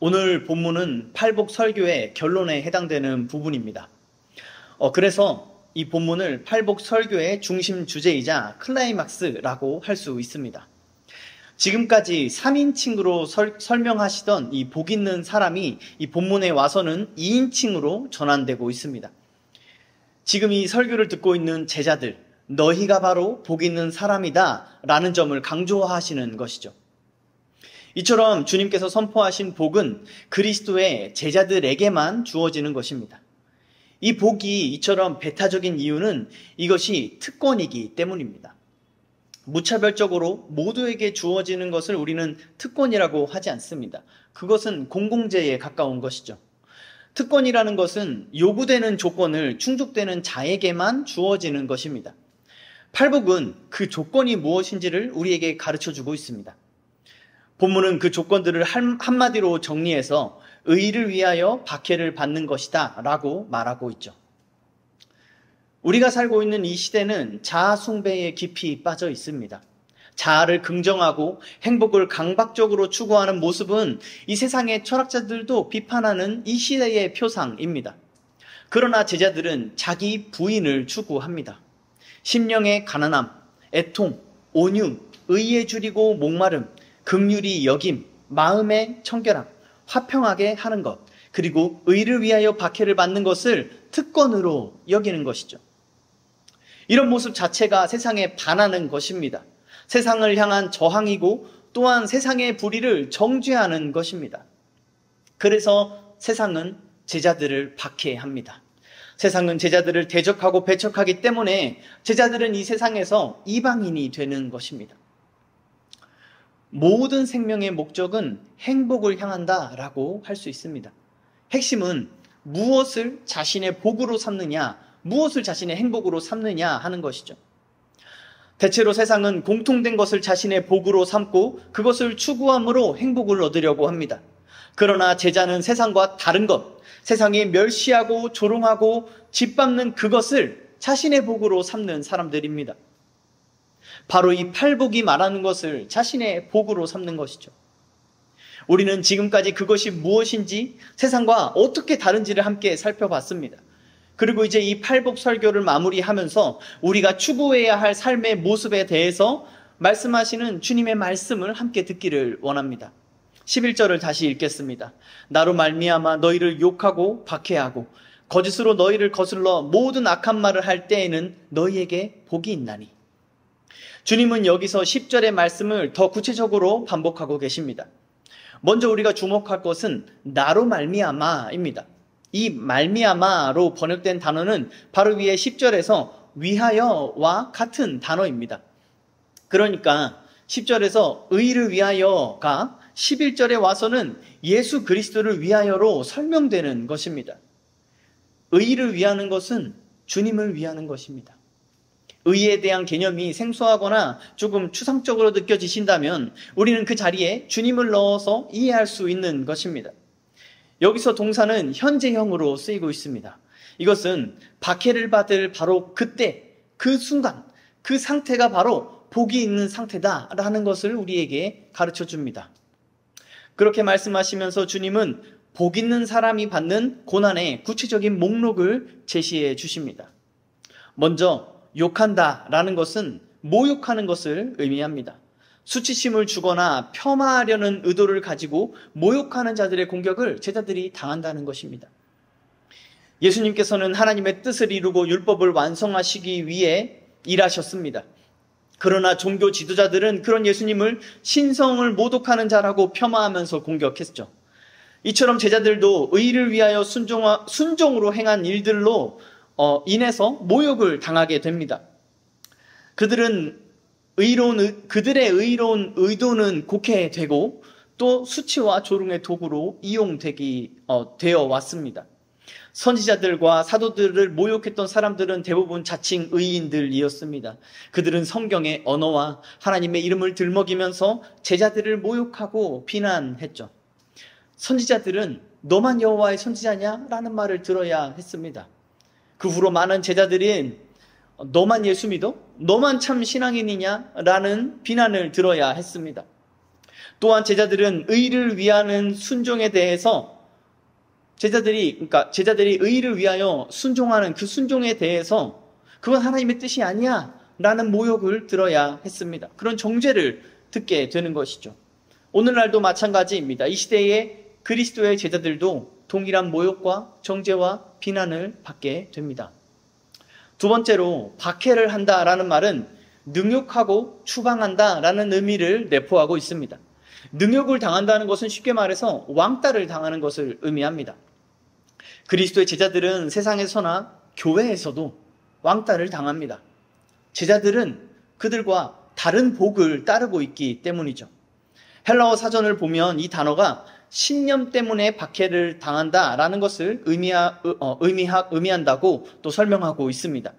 오늘 본문은 팔복 설교의 결론에 해당되는 부분입니다. 그래서 이 본문을 팔복 설교의 중심 주제이자 클라이막스라고 할 수 있습니다. 지금까지 3인칭으로 설명하시던 이 복 있는 사람이 이 본문에 와서는 2인칭으로 전환되고 있습니다. 지금 이 설교를 듣고 있는 제자들, 너희가 바로 복 있는 사람이다 라는 점을 강조하시는 것이죠. 이처럼 주님께서 선포하신 복은 그리스도의 제자들에게만 주어지는 것입니다. 이 복이 이처럼 배타적인 이유는 이것이 특권이기 때문입니다. 무차별적으로 모두에게 주어지는 것을 우리는 특권이라고 하지 않습니다. 그것은 공공재에 가까운 것이죠. 특권이라는 것은 요구되는 조건을 충족되는 자에게만 주어지는 것입니다. 팔복은 그 조건이 무엇인지를 우리에게 가르쳐주고 있습니다. 본문은 그 조건들을 한마디로 정리해서 의를 위하여 박해를 받는 것이다 라고 말하고 있죠. 우리가 살고 있는 이 시대는 자아 숭배에 깊이 빠져 있습니다. 자아를 긍정하고 행복을 강박적으로 추구하는 모습은 이 세상의 철학자들도 비판하는 이 시대의 표상입니다. 그러나 제자들은 자기 부인을 추구합니다. 심령의 가난함, 애통, 온유, 의에 줄이고 목마름, 긍휼히 여김, 마음의 청결함, 화평하게 하는 것, 그리고 의를 위하여 박해를 받는 것을 특권으로 여기는 것이죠. 이런 모습 자체가 세상에 반하는 것입니다. 세상을 향한 저항이고 또한 세상의 불의를 정죄하는 것입니다. 그래서 세상은 제자들을 박해합니다. 세상은 제자들을 대적하고 배척하기 때문에 제자들은 이 세상에서 이방인이 되는 것입니다. 모든 생명의 목적은 행복을 향한다라고 할 수 있습니다. 핵심은 무엇을 자신의 복으로 삼느냐, 무엇을 자신의 행복으로 삼느냐 하는 것이죠. 대체로 세상은 공통된 것을 자신의 복으로 삼고 그것을 추구함으로 행복을 얻으려고 합니다. 그러나 제자는 세상과 다른 것, 세상에 멸시하고 조롱하고 짓밟는 그것을 자신의 복으로 삼는 사람들입니다. 바로 이 팔복이 말하는 것을 자신의 복으로 삼는 것이죠. 우리는 지금까지 그것이 무엇인지 세상과 어떻게 다른지를 함께 살펴봤습니다. 그리고 이제 이 팔복 설교를 마무리하면서 우리가 추구해야 할 삶의 모습에 대해서 말씀하시는 주님의 말씀을 함께 듣기를 원합니다. 11절을 다시 읽겠습니다. 나로 말미암아 너희를 욕하고 박해하고 거짓으로 너희를 거슬러 모든 악한 말을 할 때에는 너희에게 복이 있나니. 주님은 여기서 10절의 말씀을 더 구체적으로 반복하고 계십니다. 먼저 우리가 주목할 것은 나로 말미암아입니다. 이 말미암아로 번역된 단어는 바로 위에 10절에서 위하여와 같은 단어입니다. 그러니까 10절에서 의를 위하여가 11절에 와서는 예수 그리스도를 위하여로 설명되는 것입니다. 의를 위하는 것은 주님을 위하는 것입니다. 의에 대한 개념이 생소하거나 조금 추상적으로 느껴지신다면 우리는 그 자리에 주님을 넣어서 이해할 수 있는 것입니다. 여기서 동사는 현재형으로 쓰이고 있습니다. 이것은 박해를 받을 바로 그때, 그 순간, 그 상태가 바로 복이 있는 상태다라는 것을 우리에게 가르쳐 줍니다. 그렇게 말씀하시면서 주님은 복 있는 사람이 받는 고난의 구체적인 목록을 제시해 주십니다. 먼저 욕한다라는 것은 모욕하는 것을 의미합니다. 수치심을 주거나 폄하하려는 의도를 가지고 모욕하는 자들의 공격을 제자들이 당한다는 것입니다. 예수님께서는 하나님의 뜻을 이루고 율법을 완성하시기 위해 일하셨습니다. 그러나 종교 지도자들은 그런 예수님을 신성을 모독하는 자라고 폄하하면서 공격했죠. 이처럼 제자들도 의를 위하여 순종으로 행한 일들로 인해서 모욕을 당하게 됩니다. 그들의 의로운 의도는 곡해되고 또 수치와 조롱의 도구로 되어 왔습니다. 선지자들과 사도들을 모욕했던 사람들은 대부분 자칭 의인들이었습니다. 그들은 성경의 언어와 하나님의 이름을 들먹이면서 제자들을 모욕하고 비난했죠. 선지자들은 너만 여호와의 선지자냐? 라는 말을 들어야 했습니다. 그 후로 많은 제자들은 너만 예수 믿어? 너만 참 신앙인이냐? 라는 비난을 들어야 했습니다. 또한 제자들은 의를 위하는 순종에 대해서 제자들이 의를 위하여 순종하는 그 순종에 대해서 그건 하나님의 뜻이 아니야 라는 모욕을 들어야 했습니다. 그런 정죄를 듣게 되는 것이죠. 오늘날도 마찬가지입니다. 이 시대의 그리스도의 제자들도 동일한 모욕과 정죄와 비난을 받게 됩니다. 두 번째로 박해를 한다라는 말은 능욕하고 추방한다라는 의미를 내포하고 있습니다. 능욕을 당한다는 것은 쉽게 말해서 왕따를 당하는 것을 의미합니다. 그리스도의 제자들은 세상에서나 교회에서도 왕따를 당합니다. 제자들은 그들과 다른 복을 따르고 있기 때문이죠. 헬라어 사전을 보면 이 단어가 신념 때문에 박해를 당한다라는 것을 의미한다고 또 설명하고 있습니다.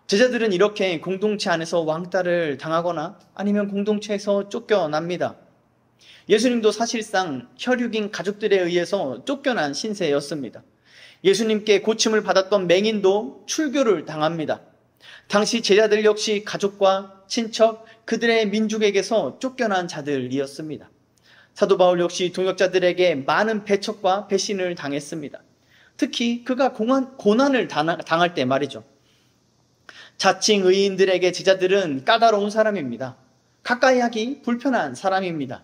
제자들은 이렇게 공동체 안에서 왕따를 당하거나 아니면 공동체에서 쫓겨납니다. 예수님도 사실상 혈육인 가족들에 의해서 쫓겨난 신세였습니다. 예수님께 고침을 받았던 맹인도 출교를 당합니다. 당시 제자들 역시 가족과 친척, 그들의 민족에게서 쫓겨난 자들이었습니다. 사도 바울 역시 동역자들에게 많은 배척과 배신을 당했습니다. 특히 그가 고난을 당할 때 말이죠. 자칭 의인들에게 제자들은 까다로운 사람입니다. 가까이 하기 불편한 사람입니다.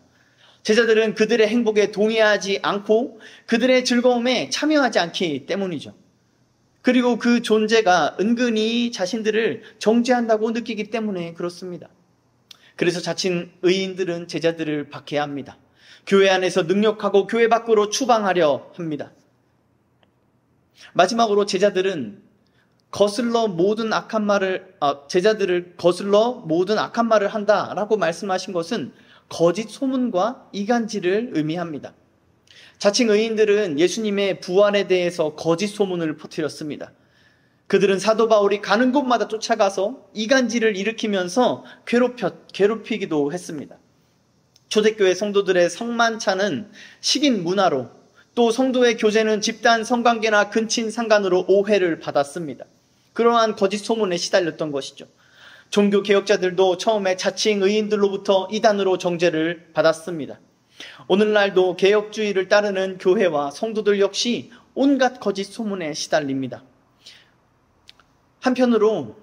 제자들은 그들의 행복에 동의하지 않고 그들의 즐거움에 참여하지 않기 때문이죠. 그리고 그 존재가 은근히 자신들을 정죄한다고 느끼기 때문에 그렇습니다. 그래서 자칭 의인들은 제자들을 박해합니다. 교회 안에서 능욕하고 교회 밖으로 추방하려 합니다. 마지막으로 제자들을 거슬러 모든 악한 말을 한다라고 말씀하신 것은 거짓 소문과 이간질을 의미합니다. 자칭 의인들은 예수님의 부활에 대해서 거짓 소문을 퍼뜨렸습니다. 그들은 사도 바울이 가는 곳마다 쫓아가서 이간질을 일으키면서 괴롭히기도 했습니다. 초대교회 성도들의 성만찬은 식인 문화로, 또 성도의 교제는 집단 성관계나 근친 상간으로 오해를 받았습니다. 그러한 거짓 소문에 시달렸던 것이죠. 종교 개혁자들도 처음에 자칭 의인들로부터 이단으로 정죄를 받았습니다. 오늘날도 개혁주의를 따르는 교회와 성도들 역시 온갖 거짓 소문에 시달립니다. 한편으로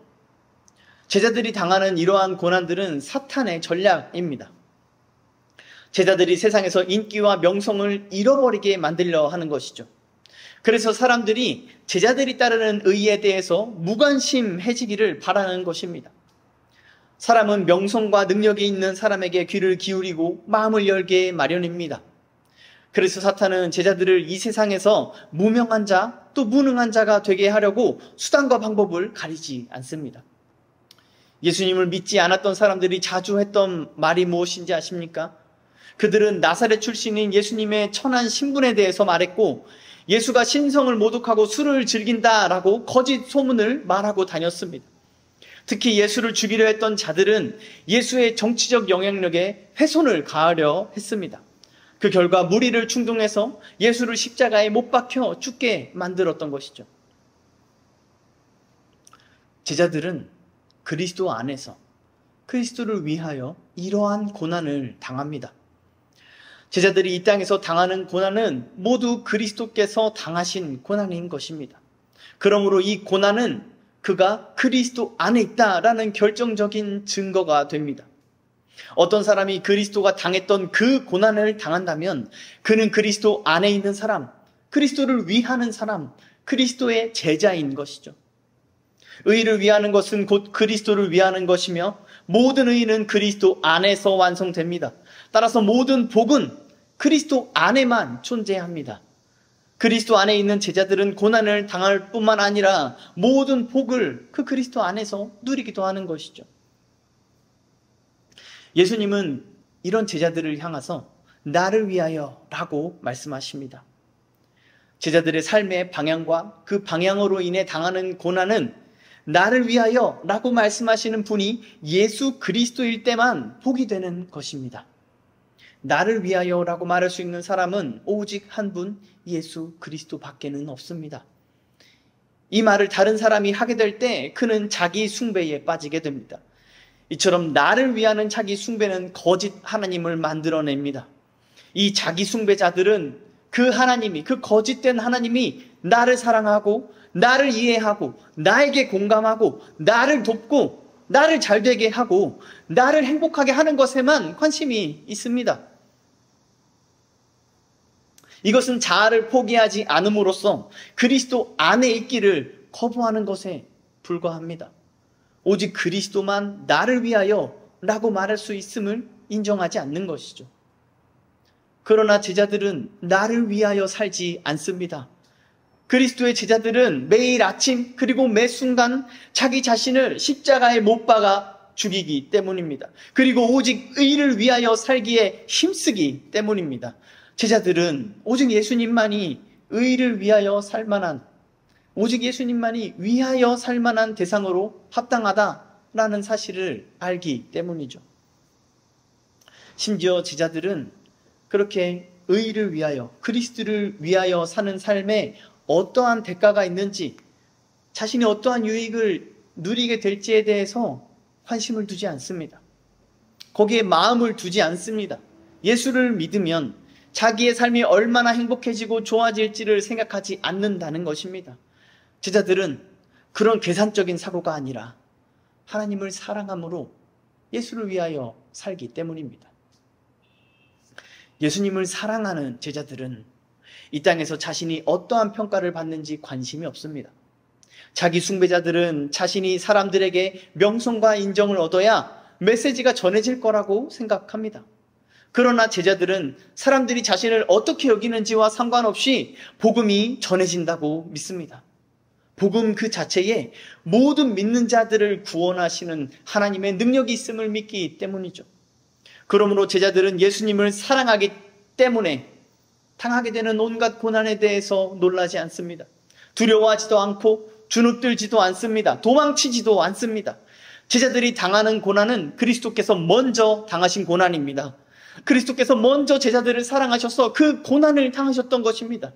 제자들이 당하는 이러한 고난들은 사탄의 전략입니다. 제자들이 세상에서 인기와 명성을 잃어버리게 만들려 하는 것이죠. 그래서 사람들이 제자들이 따르는 의에 대해서 무관심해지기를 바라는 것입니다. 사람은 명성과 능력이 있는 사람에게 귀를 기울이고 마음을 열게 마련입니다. 그래서 사탄은 제자들을 이 세상에서 무명한 자, 또 무능한 자가 되게 하려고 수단과 방법을 가리지 않습니다. 예수님을 믿지 않았던 사람들이 자주 했던 말이 무엇인지 아십니까? 그들은 나사렛 출신인 예수님의 천한 신분에 대해서 말했고, 예수가 신성을 모독하고 술을 즐긴다라고 거짓 소문을 말하고 다녔습니다. 특히 예수를 죽이려 했던 자들은 예수의 정치적 영향력에 훼손을 가하려 했습니다. 그 결과 무리를 충동해서 예수를 십자가에 못 박혀 죽게 만들었던 것이죠. 제자들은 그리스도 안에서 그리스도를 위하여 이러한 고난을 당합니다. 제자들이 이 땅에서 당하는 고난은 모두 그리스도께서 당하신 고난인 것입니다. 그러므로 이 고난은 그가 그리스도 안에 있다라는 결정적인 증거가 됩니다. 어떤 사람이 그리스도가 당했던 그 고난을 당한다면 그는 그리스도 안에 있는 사람, 그리스도를 위하는 사람, 그리스도의 제자인 것이죠. 의를 위하는 것은 곧 그리스도를 위하는 것이며 모든 의는 그리스도 안에서 완성됩니다. 따라서 모든 복은 그리스도 안에만 존재합니다. 그리스도 안에 있는 제자들은 고난을 당할 뿐만 아니라 모든 복을 그 그리스도 안에서 누리기도 하는 것이죠. 예수님은 이런 제자들을 향해서 나를 위하여 라고 말씀하십니다. 제자들의 삶의 방향과 그 방향으로 인해 당하는 고난은 나를 위하여 라고 말씀하시는 분이 예수 그리스도일 때만 복이 되는 것입니다. 나를 위하여 라고 말할 수 있는 사람은 오직 한 분, 예수 그리스도 밖에는 없습니다. 이 말을 다른 사람이 하게 될 때 그는 자기 숭배에 빠지게 됩니다. 이처럼 나를 위하는 자기 숭배는 거짓 하나님을 만들어냅니다. 이 자기 숭배자들은 그 하나님이, 그 거짓된 하나님이 나를 사랑하고 나를 이해하고 나에게 공감하고 나를 돕고 나를 잘되게 하고 나를 행복하게 하는 것에만 관심이 있습니다. 이것은 자아를 포기하지 않음으로써 그리스도 안에 있기를 거부하는 것에 불과합니다. 오직 그리스도만 나를 위하여 라고 말할 수 있음을 인정하지 않는 것이죠. 그러나 제자들은 나를 위하여 살지 않습니다. 그리스도의 제자들은 매일 아침 그리고 매 순간 자기 자신을 십자가에 못 박아 죽이기 때문입니다. 그리고 오직 의를 위하여 살기에 힘쓰기 때문입니다. 제자들은 오직 예수님만이 의를 위하여 살 만한, 오직 예수님만이 위하여 살 만한 대상으로 합당하다라는 사실을 알기 때문이죠. 심지어 제자들은 그렇게 의를 위하여, 그리스도를 위하여 사는 삶에 어떠한 대가가 있는지, 자신이 어떠한 유익을 누리게 될지에 대해서 관심을 두지 않습니다. 거기에 마음을 두지 않습니다. 예수를 믿으면 자기의 삶이 얼마나 행복해지고 좋아질지를 생각하지 않는다는 것입니다. 제자들은 그런 계산적인 사고가 아니라 하나님을 사랑함으로 예수를 위하여 살기 때문입니다. 예수님을 사랑하는 제자들은 이 땅에서 자신이 어떠한 평가를 받는지 관심이 없습니다. 자기 숭배자들은 자신이 사람들에게 명성과 인정을 얻어야 메시지가 전해질 거라고 생각합니다. 그러나 제자들은 사람들이 자신을 어떻게 여기는지와 상관없이 복음이 전해진다고 믿습니다. 복음 그 자체에 모든 믿는 자들을 구원하시는 하나님의 능력이 있음을 믿기 때문이죠. 그러므로 제자들은 예수님을 사랑하기 때문에 당하게 되는 온갖 고난에 대해서 놀라지 않습니다. 두려워하지도 않고 주눅들지도 않습니다. 도망치지도 않습니다. 제자들이 당하는 고난은 그리스도께서 먼저 당하신 고난입니다. 그리스도께서 먼저 제자들을 사랑하셔서 그 고난을 당하셨던 것입니다.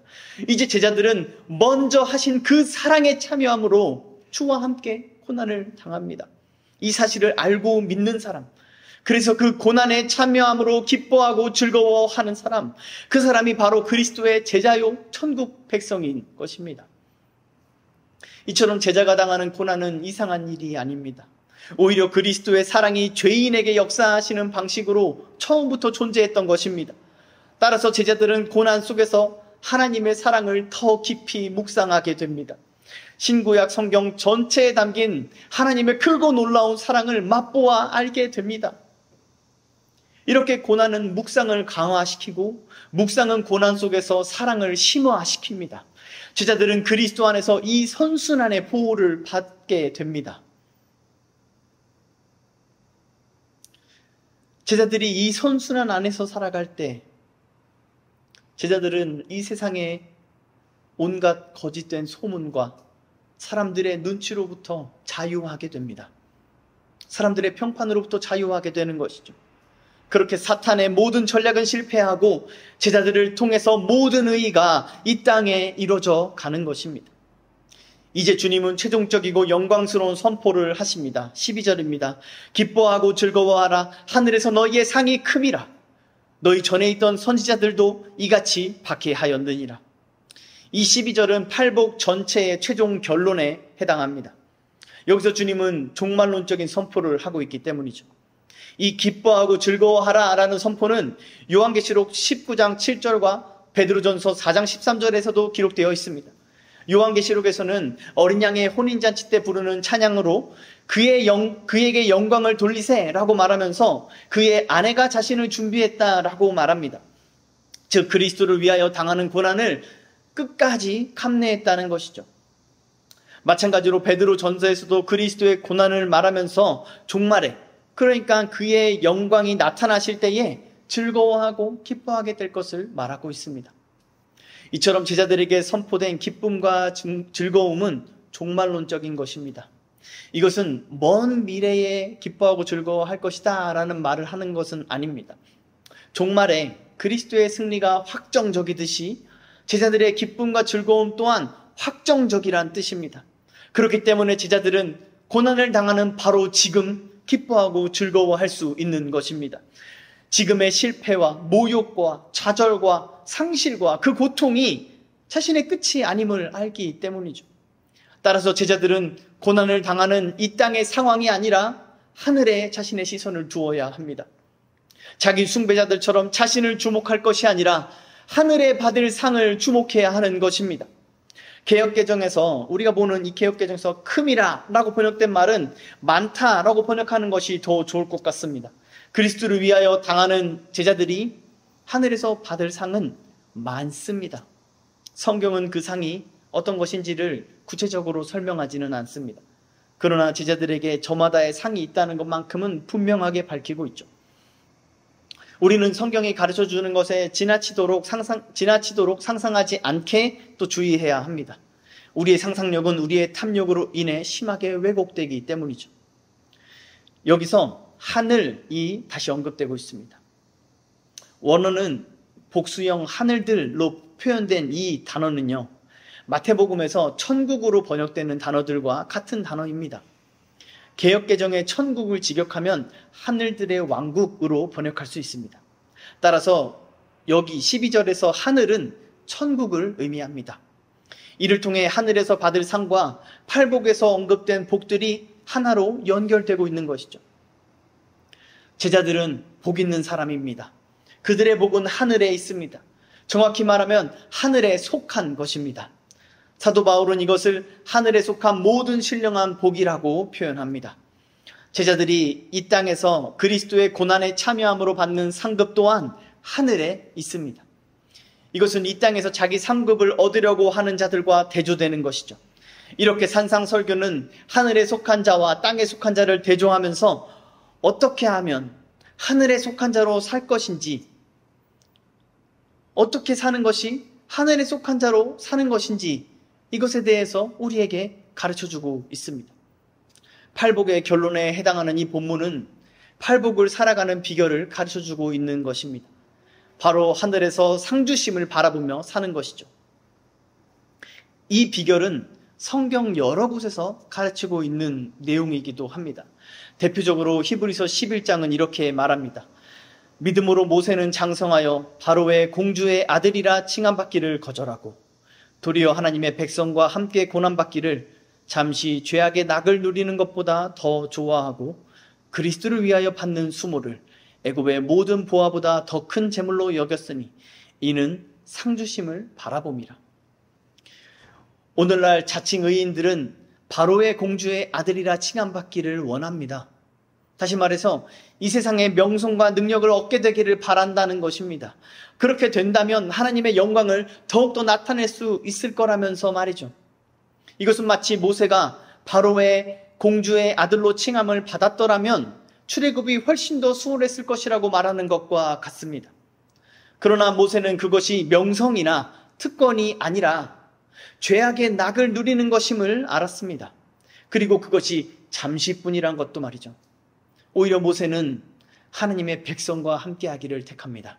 이제 제자들은 먼저 하신 그 사랑에 참여함으로 주와 함께 고난을 당합니다. 이 사실을 알고 믿는 사람, 그래서 그 고난에 참여함으로 기뻐하고 즐거워하는 사람, 그 사람이 바로 그리스도의 제자요 천국 백성인 것입니다. 이처럼 제자가 당하는 고난은 이상한 일이 아닙니다. 오히려 그리스도의 사랑이 죄인에게 역사하시는 방식으로 처음부터 존재했던 것입니다. 따라서 제자들은 고난 속에서 하나님의 사랑을 더 깊이 묵상하게 됩니다. 신구약 성경 전체에 담긴 하나님의 크고 놀라운 사랑을 맛보아 알게 됩니다. 이렇게 고난은 묵상을 강화시키고 묵상은 고난 속에서 사랑을 심화시킵니다. 제자들은 그리스도 안에서 이 선순환의 보호를 받게 됩니다. 제자들이 이 선순환 안에서 살아갈 때 제자들은 이 세상의 온갖 거짓된 소문과 사람들의 눈치로부터 자유하게 됩니다. 사람들의 평판으로부터 자유하게 되는 것이죠. 그렇게 사탄의 모든 전략은 실패하고 제자들을 통해서 모든 의의가 이 땅에 이루어져 가는 것입니다. 이제 주님은 최종적이고 영광스러운 선포를 하십니다. 12절입니다. 기뻐하고 즐거워하라. 하늘에서 너희의 상이 큼이라. 너희 전에 있던 선지자들도 이같이 박해하였느니라. 이 12절은 팔복 전체의 최종 결론에 해당합니다. 여기서 주님은 종말론적인 선포를 하고 있기 때문이죠. 이 기뻐하고 즐거워하라 라는 선포는 요한계시록 19장 7절과 베드로전서 4장 13절에서도 기록되어 있습니다. 요한계시록에서는 어린 양의 혼인잔치 때 부르는 찬양으로 그에게 영광을 돌리세 라고 말하면서 그의 아내가 자신을 준비했다라고 말합니다. 즉 그리스도를 위하여 당하는 고난을 끝까지 감내했다는 것이죠. 마찬가지로 베드로전서에서도 그리스도의 고난을 말하면서 종말에, 그러니까 그의 영광이 나타나실 때에 즐거워하고 기뻐하게 될 것을 말하고 있습니다. 이처럼 제자들에게 선포된 기쁨과 즐거움은 종말론적인 것입니다. 이것은 먼 미래에 기뻐하고 즐거워할 것이다 라는 말을 하는 것은 아닙니다. 종말에 그리스도의 승리가 확정적이듯이 제자들의 기쁨과 즐거움 또한 확정적이란 뜻입니다. 그렇기 때문에 제자들은 고난을 당하는 바로 지금 기뻐하고 즐거워할 수 있는 것입니다. 지금의 실패와 모욕과 좌절과 상실과 그 고통이 자신의 끝이 아님을 알기 때문이죠. 따라서 제자들은 고난을 당하는 이 땅의 상황이 아니라 하늘에 자신의 시선을 두어야 합니다. 자기 숭배자들처럼 자신을 주목할 것이 아니라 하늘에 받을 상을 주목해야 하는 것입니다. 개역개정에서 우리가 보는 이 개역개정에서 큼이라라고 번역된 말은 많다라고 번역하는 것이 더 좋을 것 같습니다. 그리스도를 위하여 당하는 제자들이 하늘에서 받을 상은 많습니다. 성경은 그 상이 어떤 것인지를 구체적으로 설명하지는 않습니다. 그러나 제자들에게 저마다의 상이 있다는 것만큼은 분명하게 밝히고 있죠. 우리는 성경이 가르쳐주는 것에 지나치도록 상상하지 않게 또 주의해야 합니다. 우리의 상상력은 우리의 탐욕으로 인해 심하게 왜곡되기 때문이죠. 여기서 하늘이 다시 언급되고 있습니다. 원어는 복수형 하늘들로 표현된 이 단어는요, 마태복음에서 천국으로 번역되는 단어들과 같은 단어입니다. 개역개정의 천국을 직역하면 하늘들의 왕국으로 번역할 수 있습니다. 따라서 여기 12절에서 하늘은 천국을 의미합니다. 이를 통해 하늘에서 받을 상과 팔복에서 언급된 복들이 하나로 연결되고 있는 것이죠. 제자들은 복 있는 사람입니다. 그들의 복은 하늘에 있습니다. 정확히 말하면 하늘에 속한 것입니다. 사도 바울은 이것을 하늘에 속한 모든 신령한 복이라고 표현합니다. 제자들이 이 땅에서 그리스도의 고난에 참여함으로 받는 상급 또한 하늘에 있습니다. 이것은 이 땅에서 자기 상급을 얻으려고 하는 자들과 대조되는 것이죠. 이렇게 산상설교는 하늘에 속한 자와 땅에 속한 자를 대조하면서 어떻게 하면 하늘에 속한 자로 살 것인지, 어떻게 사는 것이 하늘에 속한 자로 사는 것인지, 이것에 대해서 우리에게 가르쳐주고 있습니다. 팔복의 결론에 해당하는 이 본문은 팔복을 살아가는 비결을 가르쳐주고 있는 것입니다. 바로 하늘에서 상주심을 바라보며 사는 것이죠. 이 비결은 성경 여러 곳에서 가르치고 있는 내용이기도 합니다. 대표적으로 히브리서 11장은 이렇게 말합니다. 믿음으로 모세는 장성하여 바로의 공주의 아들이라 칭함받기를 거절하고 도리어 하나님의 백성과 함께 고난받기를 잠시 죄악의 낙을 누리는 것보다 더 좋아하고 그리스도를 위하여 받는 수모를 애굽의 모든 보화보다 더 큰 재물로 여겼으니 이는 상주심을 바라봄이라. 오늘날 자칭 의인들은 바로의 공주의 아들이라 칭함받기를 원합니다. 다시 말해서 이 세상의 명성과 능력을 얻게 되기를 바란다는 것입니다. 그렇게 된다면 하나님의 영광을 더욱더 나타낼 수 있을 거라면서 말이죠. 이것은 마치 모세가 바로의 공주의 아들로 칭함을 받았더라면 출애굽이 훨씬 더 수월했을 것이라고 말하는 것과 같습니다. 그러나 모세는 그것이 명성이나 특권이 아니라 죄악의 낙을 누리는 것임을 알았습니다. 그리고 그것이 잠시뿐이란 것도 말이죠. 오히려 모세는 하나님의 백성과 함께하기를 택합니다.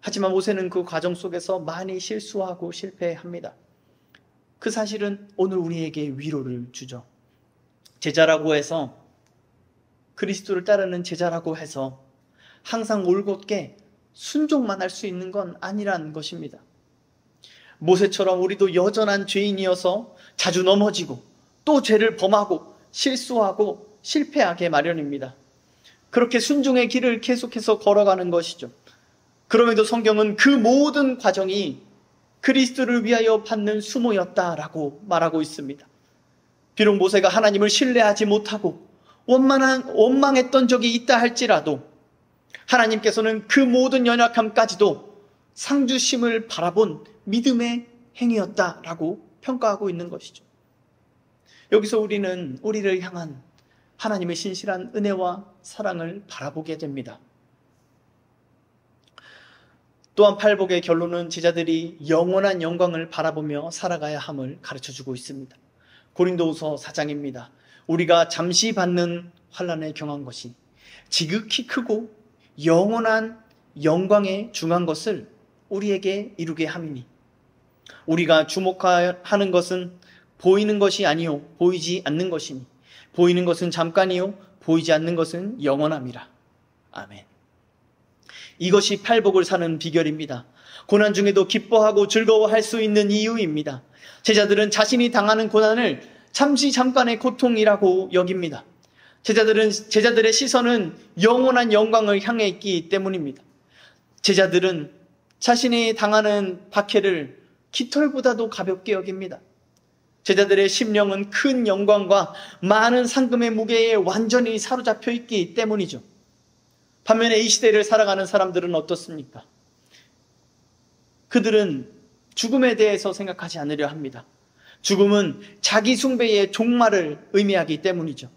하지만 모세는 그 과정 속에서 많이 실수하고 실패합니다. 그 사실은 오늘 우리에게 위로를 주죠. 제자라고 해서, 그리스도를 따르는 제자라고 해서 항상 올곧게 순종만 할 수 있는 건 아니란 것입니다. 모세처럼 우리도 여전한 죄인이어서 자주 넘어지고 또 죄를 범하고 실수하고 실패하게 마련입니다. 그렇게 순종의 길을 계속해서 걸어가는 것이죠. 그럼에도 성경은 그 모든 과정이 그리스도를 위하여 받는 수모였다라고 말하고 있습니다. 비록 모세가 하나님을 신뢰하지 못하고 원망했던 적이 있다 할지라도 하나님께서는 그 모든 연약함까지도 상주심을 바라본 믿음의 행위였다라고 평가하고 있는 것이죠. 여기서 우리는 우리를 향한 하나님의 신실한 은혜와 사랑을 바라보게 됩니다. 또한 팔복의 결론은 제자들이 영원한 영광을 바라보며 살아가야 함을 가르쳐주고 있습니다. 고린도후서 4장입니다. 우리가 잠시 받는 환난에 경한 것이 지극히 크고 영원한 영광에 중한 것을 우리에게 이루게 함이니 우리가 주목하는 것은 보이는 것이 아니요 보이지 않는 것이니 보이는 것은 잠깐이요 보이지 않는 것은 영원함이라. 아멘. 이것이 팔복을 사는 비결입니다. 고난 중에도 기뻐하고 즐거워할 수 있는 이유입니다. 제자들은 자신이 당하는 고난을 잠깐의 고통이라고 여깁니다. 제자들의 시선은 영원한 영광을 향해 있기 때문입니다. 제자들은 자신이 당하는 박해를 깃털보다도 가볍게 여깁니다. 제자들의 심령은 큰 영광과 많은 상금의 무게에 완전히 사로잡혀 있기 때문이죠. 반면에 이 시대를 살아가는 사람들은 어떻습니까? 그들은 죽음에 대해서 생각하지 않으려 합니다. 죽음은 자기 숭배의 종말을 의미하기 때문이죠.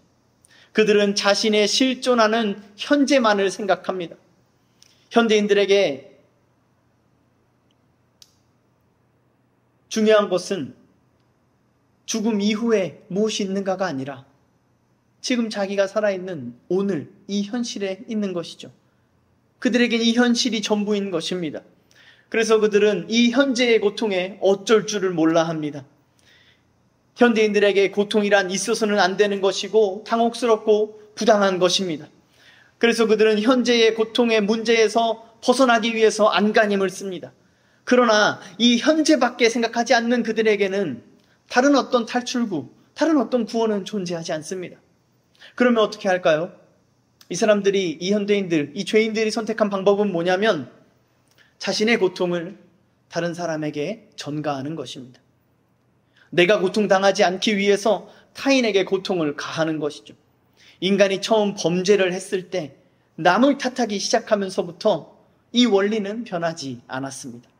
그들은 자신의 실존하는 현재만을 생각합니다. 현대인들에게 중요한 것은 죽음 이후에 무엇이 있는가가 아니라 지금 자기가 살아있는 오늘 이 현실에 있는 것이죠. 그들에겐 이 현실이 전부인 것입니다. 그래서 그들은 이 현재의 고통에 어쩔 줄을 몰라 합니다. 현대인들에게 고통이란 있어서는 안 되는 것이고 당혹스럽고 부당한 것입니다. 그래서 그들은 현재의 고통의 문제에서 벗어나기 위해서 안간힘을 씁니다. 그러나 이 현재밖에 생각하지 않는 그들에게는 다른 어떤 탈출구, 다른 어떤 구원은 존재하지 않습니다. 그러면 어떻게 할까요? 이 사람들이, 이 현대인들, 이 죄인들이 선택한 방법은 뭐냐면 자신의 고통을 다른 사람에게 전가하는 것입니다. 내가 고통당하지 않기 위해서 타인에게 고통을 가하는 것이죠. 인간이 처음 범죄를 했을 때 남을 탓하기 시작하면서부터 이 원리는 변하지 않았습니다.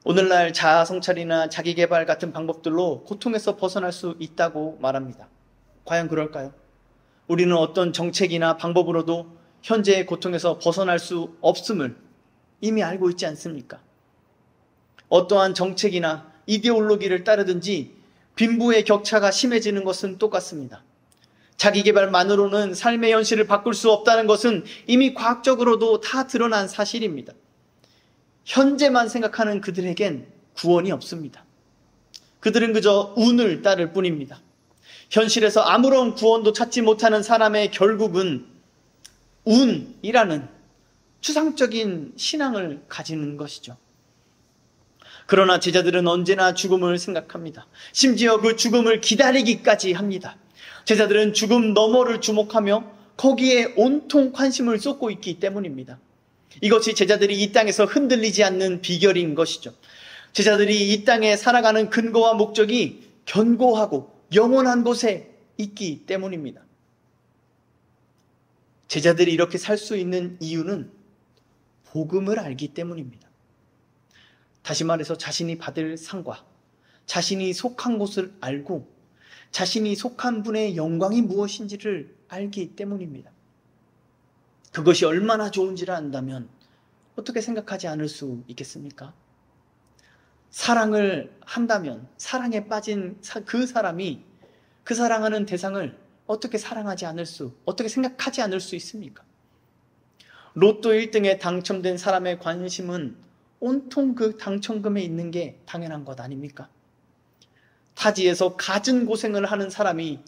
오늘날 자아 성찰이나 자기 개발 같은 방법들로 고통에서 벗어날 수 있다고 말합니다. 과연 그럴까요? 우리는 어떤 정책이나 방법으로도 현재의 고통에서 벗어날 수 없음을 이미 알고 있지 않습니까? 어떠한 정책이나 이데올로기를 따르든지 빈부의 격차가 심해지는 것은 똑같습니다. 자기 개발만으로는 삶의 현실을 바꿀 수 없다는 것은 이미 과학적으로도 다 드러난 사실입니다. 현재만 생각하는 그들에겐 구원이 없습니다. 그들은 그저 운을 따를 뿐입니다. 현실에서 아무런 구원도 찾지 못하는 사람의 결국은 운이라는 추상적인 신앙을 가지는 것이죠. 그러나 제자들은 언제나 죽음을 생각합니다. 심지어 그 죽음을 기다리기까지 합니다. 제자들은 죽음 너머를 주목하며 거기에 온통 관심을 쏟고 있기 때문입니다. 이것이 제자들이 이 땅에서 흔들리지 않는 비결인 것이죠. 제자들이 이 땅에 살아가는 근거와 목적이 견고하고 영원한 곳에 있기 때문입니다. 제자들이 이렇게 살 수 있는 이유는 복음을 알기 때문입니다. 다시 말해서 자신이 받을 상과 자신이 속한 곳을 알고 자신이 속한 분의 영광이 무엇인지를 알기 때문입니다. 그것이 얼마나 좋은지를 안다면 어떻게 생각하지 않을 수 있겠습니까? 사랑을 한다면 사랑에 빠진 그 사람이 그 사랑하는 대상을 어떻게 어떻게 생각하지 않을 수 있습니까? 로또 1등에 당첨된 사람의 관심은 온통 그 당첨금에 있는 게 당연한 것 아닙니까? 타지에서 갖은 고생을 하는 사람이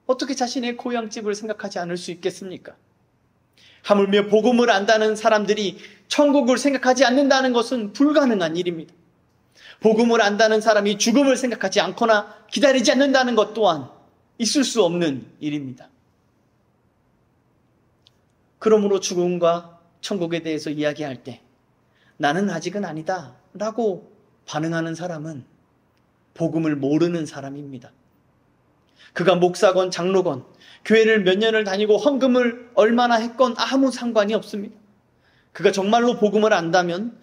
어떻게 자신의 고향집을 생각하지 않을 수 있겠습니까? 하물며 복음을 안다는 사람들이 천국을 생각하지 않는다는 것은 불가능한 일입니다. 복음을 안다는 사람이 죽음을 생각하지 않거나 기다리지 않는다는 것 또한 있을 수 없는 일입니다. 그러므로 죽음과 천국에 대해서 이야기할 때 나는 아직은 아니다 라고 반응하는 사람은 복음을 모르는 사람입니다. 그가 목사건 장로건 교회를 몇 년을 다니고 헌금을 얼마나 했건 아무 상관이 없습니다. 그가 정말로 복음을 안다면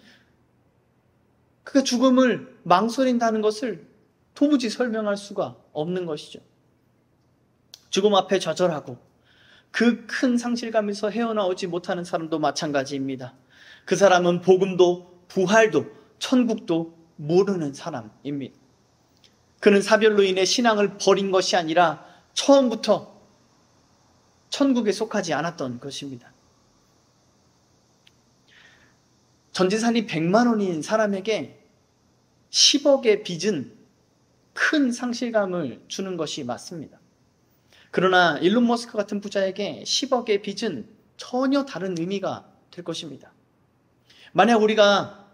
그가 죽음을 망설인다는 것을 도무지 설명할 수가 없는 것이죠. 죽음 앞에 좌절하고 그 큰 상실감에서 헤어나오지 못하는 사람도 마찬가지입니다. 그 사람은 복음도 부활도 천국도 모르는 사람입니다. 그는 사별로 인해 신앙을 버린 것이 아니라 처음부터 천국에 속하지 않았던 것입니다. 전 재산이 100만 원인 사람에게 10억의 빚은 큰 상실감을 주는 것이 맞습니다. 그러나 일론 머스크 같은 부자에게 10억의 빚은 전혀 다른 의미가 될 것입니다. 만약 우리가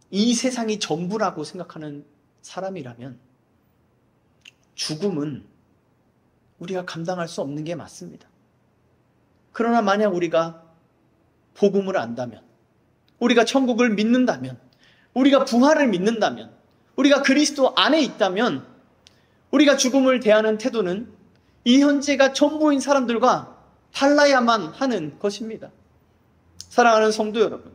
이 세상이 전부라고 생각하는 사람이라면 죽음은 우리가 감당할 수 없는 게 맞습니다. 그러나 만약 우리가 복음을 안다면, 우리가 천국을 믿는다면, 우리가 부활을 믿는다면, 우리가 그리스도 안에 있다면 우리가 죽음을 대하는 태도는 이 현재가 전부인 사람들과 달라야만 하는 것입니다. 사랑하는 성도 여러분,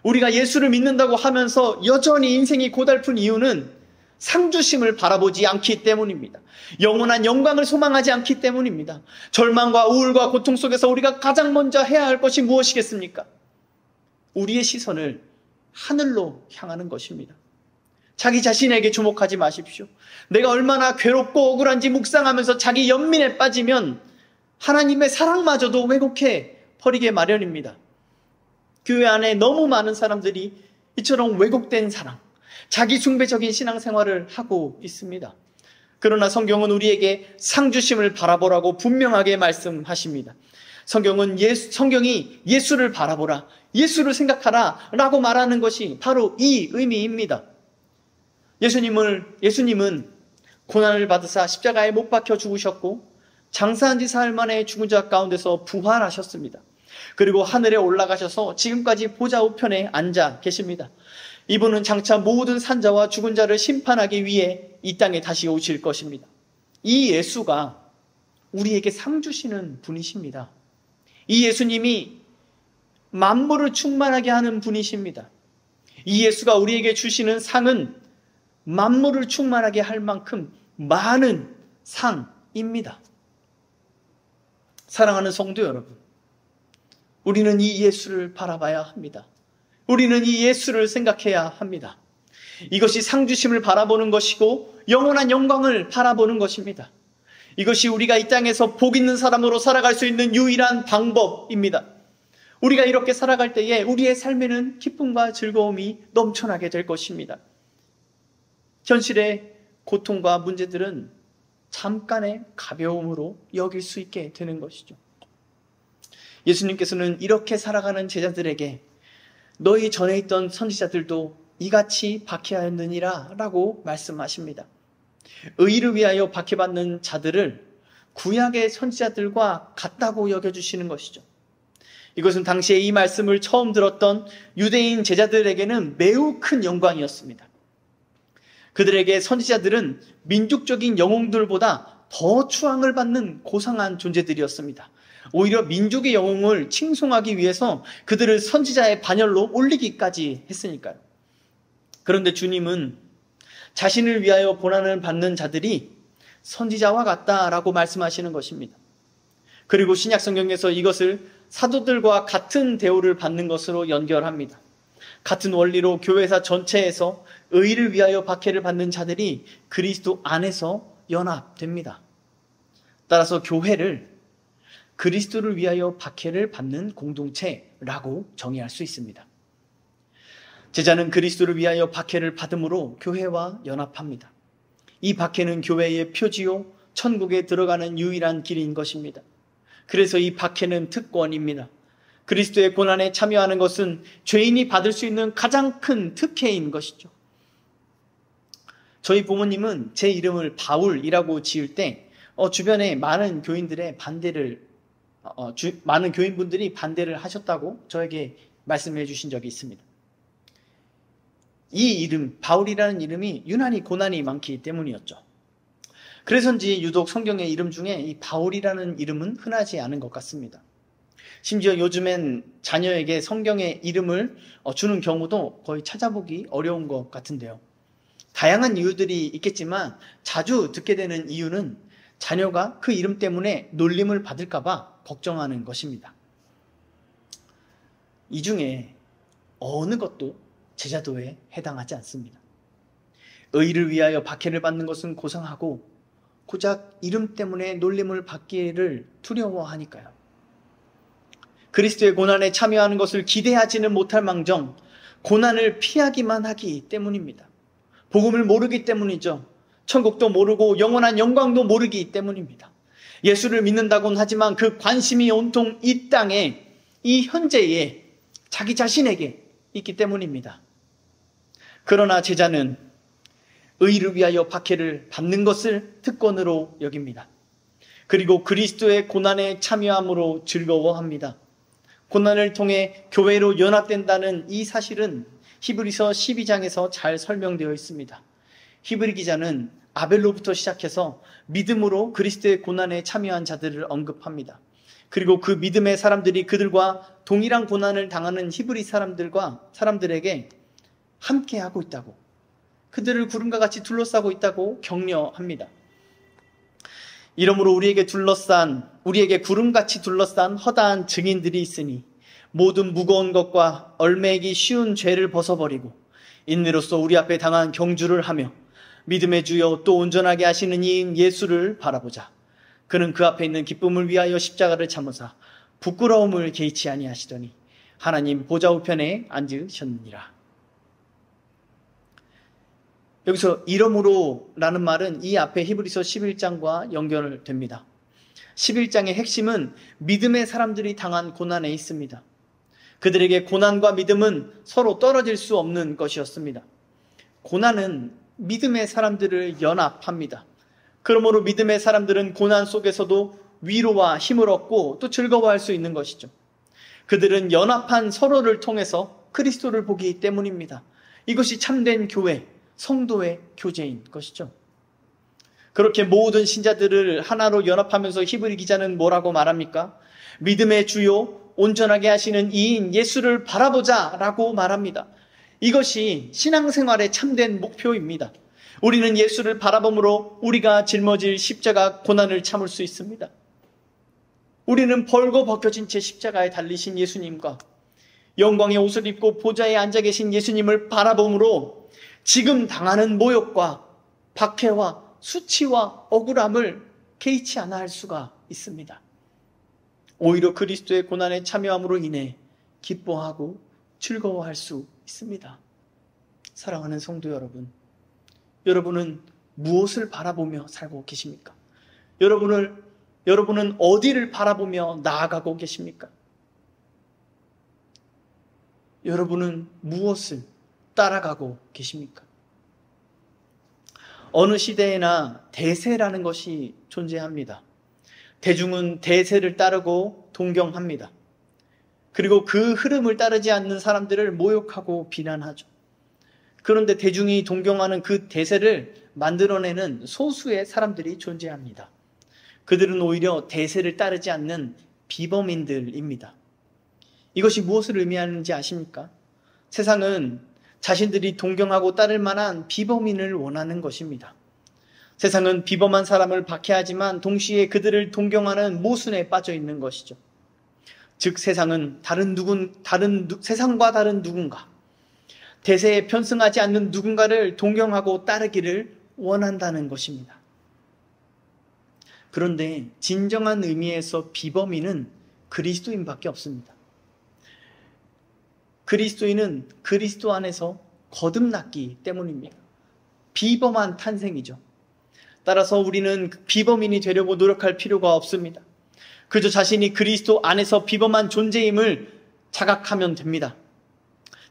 우리가 예수를 믿는다고 하면서 여전히 인생이 고달픈 이유는 상주심을 바라보지 않기 때문입니다. 영원한 영광을 소망하지 않기 때문입니다. 절망과 우울과 고통 속에서 우리가 가장 먼저 해야 할 것이 무엇이겠습니까? 우리의 시선을 하늘로 향하는 것입니다. 자기 자신에게 주목하지 마십시오. 내가 얼마나 괴롭고 억울한지 묵상하면서 자기 연민에 빠지면 하나님의 사랑마저도 왜곡해 버리게 마련입니다. 교회 안에 너무 많은 사람들이 이처럼 왜곡된 사랑, 자기 숭배적인 신앙생활을 하고 있습니다. 그러나 성경은 우리에게 상주심을 바라보라고 분명하게 말씀하십니다. 성경이 예수를 바라보라, 예수를 생각하라 라고 말하는 것이 바로 이 의미입니다. 예수님은 고난을 받으사 십자가에 못 박혀 죽으셨고 장사한 지 사흘 만에 죽은 자 가운데서 부활하셨습니다. 그리고 하늘에 올라가셔서 지금까지 보좌 우편에 앉아 계십니다. 이분은 장차 모든 산자와 죽은 자를 심판하기 위해 이 땅에 다시 오실 것입니다. 이 예수가 우리에게 상 주시는 분이십니다. 이 예수님이 만물을 충만하게 하는 분이십니다. 이 예수가 우리에게 주시는 상은 만물을 충만하게 할 만큼 많은 상입니다. 사랑하는 성도 여러분, 우리는 이 예수를 바라봐야 합니다. 우리는 이 예수를 생각해야 합니다. 이것이 상주심을 바라보는 것이고 영원한 영광을 바라보는 것입니다. 이것이 우리가 이 땅에서 복 있는 사람으로 살아갈 수 있는 유일한 방법입니다. 우리가 이렇게 살아갈 때에 우리의 삶에는 기쁨과 즐거움이 넘쳐나게 될 것입니다. 현실의 고통과 문제들은 잠깐의 가벼움으로 여길 수 있게 되는 것이죠. 예수님께서는 이렇게 살아가는 제자들에게 너희 전에 있던 선지자들도 이같이 박해하였느니라 라고 말씀하십니다. 의를 위하여 박해받는 자들을 구약의 선지자들과 같다고 여겨주시는 것이죠. 이것은 당시에 이 말씀을 처음 들었던 유대인 제자들에게는 매우 큰 영광이었습니다. 그들에게 선지자들은 민족적인 영웅들보다 더 추앙을 받는 고상한 존재들이었습니다. 오히려 민족의 영웅을 칭송하기 위해서 그들을 선지자의 반열로 올리기까지 했으니까요. 그런데 주님은 자신을 위하여 고난을 받는 자들이 선지자와 같다라고 말씀하시는 것입니다. 그리고 신약성경에서 이것을 사도들과 같은 대우를 받는 것으로 연결합니다. 같은 원리로 교회사 전체에서 의를 위하여 박해를 받는 자들이 그리스도 안에서 연합됩니다. 따라서 교회를 그리스도를 위하여 박해를 받는 공동체라고 정의할 수 있습니다. 제자는 그리스도를 위하여 박해를 받음으로 교회와 연합합니다. 이 박해는 교회의 표지요, 천국에 들어가는 유일한 길인 것입니다. 그래서 이 박해는 특권입니다. 그리스도의 고난에 참여하는 것은 죄인이 받을 수 있는 가장 큰 특혜인 것이죠. 저희 부모님은 제 이름을 바울이라고 지을 때 주변에 많은 교인분들이 반대를 하셨다고 저에게 말씀해 주신 적이 있습니다. 이 이름, 바울이라는 이름이 유난히 고난이 많기 때문이었죠. 그래서인지 유독 성경의 이름 중에 이 바울이라는 이름은 흔하지 않은 것 같습니다. 심지어 요즘엔 자녀에게 성경의 이름을 주는 경우도 거의 찾아보기 어려운 것 같은데요. 다양한 이유들이 있겠지만 자주 듣게 되는 이유는 자녀가 그 이름 때문에 놀림을 받을까봐 걱정하는 것입니다. 이 중에 어느 것도 제자도에 해당하지 않습니다. 의를 위하여 박해를 받는 것은 고상하고 고작 이름 때문에 놀림을 받기를 두려워하니까요. 그리스도의 고난에 참여하는 것을 기대하지는 못할 망정 고난을 피하기만 하기 때문입니다. 복음을 모르기 때문이죠. 천국도 모르고 영원한 영광도 모르기 때문입니다. 예수를 믿는다고는 하지만 그 관심이 온통 이 땅에, 이 현재에, 자기 자신에게 있기 때문입니다. 그러나 제자는 의를 위하여 박해를 받는 것을 특권으로 여깁니다. 그리고 그리스도의 고난에 참여함으로 즐거워합니다. 고난을 통해 교회로 연합된다는 이 사실은 히브리서 12장에서 잘 설명되어 있습니다. 히브리 기자는 아벨로부터 시작해서 믿음으로 그리스도의 고난에 참여한 자들을 언급합니다. 그리고 그 믿음의 사람들이 그들과 동일한 고난을 당하는 히브리 사람들에게 함께하고 있다고, 그들을 구름과 같이 둘러싸고 있다고 격려합니다. 이러므로 우리에게 구름같이 둘러싼 허다한 증인들이 있으니 모든 무거운 것과 얽매이기 쉬운 죄를 벗어버리고 인내로서 우리 앞에 당한 경주를 하며 믿음의 주여 또 온전하게 하시는 이인 예수를 바라보자. 그는 그 앞에 있는 기쁨을 위하여 십자가를 참으사 부끄러움을 개의치 아니하시더니 하나님 보좌 우편에 앉으셨느니라. 여기서 이러므로 라는 말은 이 앞에 히브리서 11장과 연결됩니다. 11장의 핵심은 믿음의 사람들이 당한 고난에 있습니다. 그들에게 고난과 믿음은 서로 떨어질 수 없는 것이었습니다. 고난은 믿음의 사람들을 연합합니다. 그러므로 믿음의 사람들은 고난 속에서도 위로와 힘을 얻고 또 즐거워할 수 있는 것이죠. 그들은 연합한 서로를 통해서 그리스도를 보기 때문입니다. 이것이 참된 교회, 성도의 교제인 것이죠. 그렇게 모든 신자들을 하나로 연합하면서 히브리 기자는 뭐라고 말합니까? 믿음의 주요 온전하게 하시는 이인 예수를 바라보자 라고 말합니다. 이것이 신앙생활의 참된 목표입니다. 우리는 예수를 바라봄으로 우리가 짊어질 십자가 고난을 참을 수 있습니다. 우리는 벌거 벗겨진 채 십자가에 달리신 예수님과 영광의 옷을 입고 보좌에 앉아 계신 예수님을 바라봄으로 지금 당하는 모욕과 박해와 수치와 억울함을 개의치 않아 할 수가 있습니다. 오히려 그리스도의 고난에 참여함으로 인해 기뻐하고 즐거워할 수 있습니다. 사랑하는 성도 여러분, 여러분은 무엇을 바라보며 살고 계십니까? 여러분은 어디를 바라보며 나아가고 계십니까? 여러분은 무엇을 따라가고 계십니까? 어느 시대에나 대세라는 것이 존재합니다. 대중은 대세를 따르고 동경합니다. 그리고 그 흐름을 따르지 않는 사람들을 모욕하고 비난하죠. 그런데 대중이 동경하는 그 대세를 만들어내는 소수의 사람들이 존재합니다. 그들은 오히려 대세를 따르지 않는 비범인들입니다. 이것이 무엇을 의미하는지 아십니까? 세상은 자신들이 동경하고 따를 만한 비범인을 원하는 것입니다. 세상은 비범한 사람을 박해하지만 동시에 그들을 동경하는 모순에 빠져 있는 것이죠. 즉 세상은 세상과 다른 누군가, 대세에 편승하지 않는 누군가를 동경하고 따르기를 원한다는 것입니다. 그런데 진정한 의미에서 비범인은 그리스도인밖에 없습니다. 그리스도인은 그리스도 안에서 거듭났기 때문입니다. 비범한 탄생이죠. 따라서 우리는 비범인이 되려고 노력할 필요가 없습니다. 그저 자신이 그리스도 안에서 비범한 존재임을 자각하면 됩니다.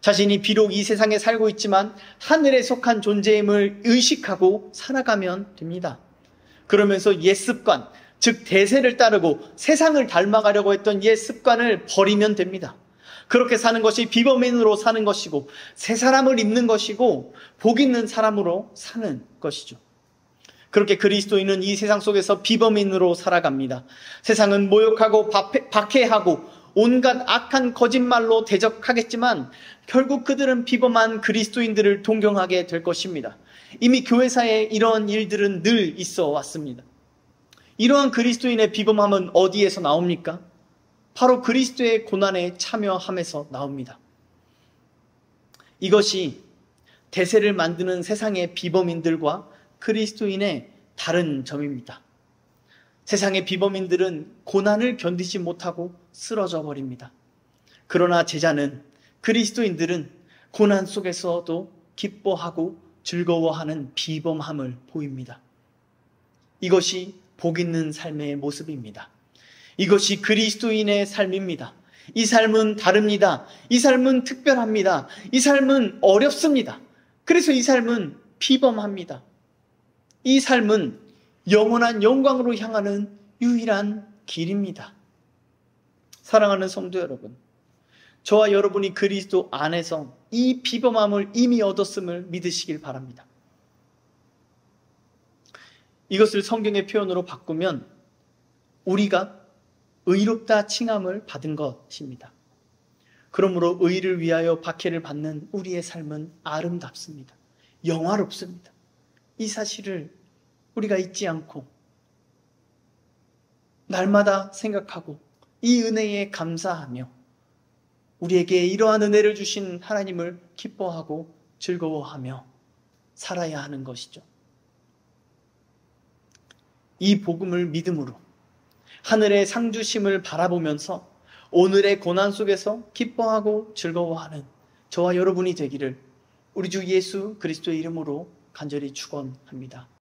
자신이 비록 이 세상에 살고 있지만 하늘에 속한 존재임을 의식하고 살아가면 됩니다. 그러면서 옛 습관, 즉 대세를 따르고 세상을 닮아가려고 했던 옛 습관을 버리면 됩니다. 그렇게 사는 것이 비범인으로 사는 것이고 새 사람을 입는 것이고 복 있는 사람으로 사는 것이죠. 그렇게 그리스도인은 이 세상 속에서 비범인으로 살아갑니다. 세상은 모욕하고 박해하고 온갖 악한 거짓말로 대적하겠지만 결국 그들은 비범한 그리스도인들을 동경하게 될 것입니다. 이미 교회사에 이러한 일들은 늘 있어 왔습니다. 이러한 그리스도인의 비범함은 어디에서 나옵니까? 바로 그리스도의 고난에 참여함에서 나옵니다. 이것이 대세를 만드는 세상의 비범인들과 그리스도인의 다른 점입니다. 세상의 비범인들은 고난을 견디지 못하고 쓰러져 버립니다. 그러나 제자는, 그리스도인들은 고난 속에서도 기뻐하고 즐거워하는 비범함을 보입니다. 이것이 복 있는 삶의 모습입니다. 이것이 그리스도인의 삶입니다. 이 삶은 다릅니다. 이 삶은 특별합니다. 이 삶은 어렵습니다. 그래서 이 삶은 비범합니다. 이 삶은 영원한 영광으로 향하는 유일한 길입니다. 사랑하는 성도 여러분, 저와 여러분이 그리스도 안에서 이 비범함을 이미 얻었음을 믿으시길 바랍니다. 이것을 성경의 표현으로 바꾸면 우리가 의롭다 칭함을 받은 것입니다. 그러므로 의를 위하여 박해를 받는 우리의 삶은 아름답습니다. 영화롭습니다. 이 사실을 우리가 잊지 않고 날마다 생각하고 이 은혜에 감사하며 우리에게 이러한 은혜를 주신 하나님을 기뻐하고 즐거워하며 살아야 하는 것이죠. 이 복음을 믿음으로 하늘의 상주심을 바라보면서 오늘의 고난 속에서 기뻐하고 즐거워하는 저와 여러분이 되기를 우리 주 예수 그리스도의 이름으로 간절히 축원합니다.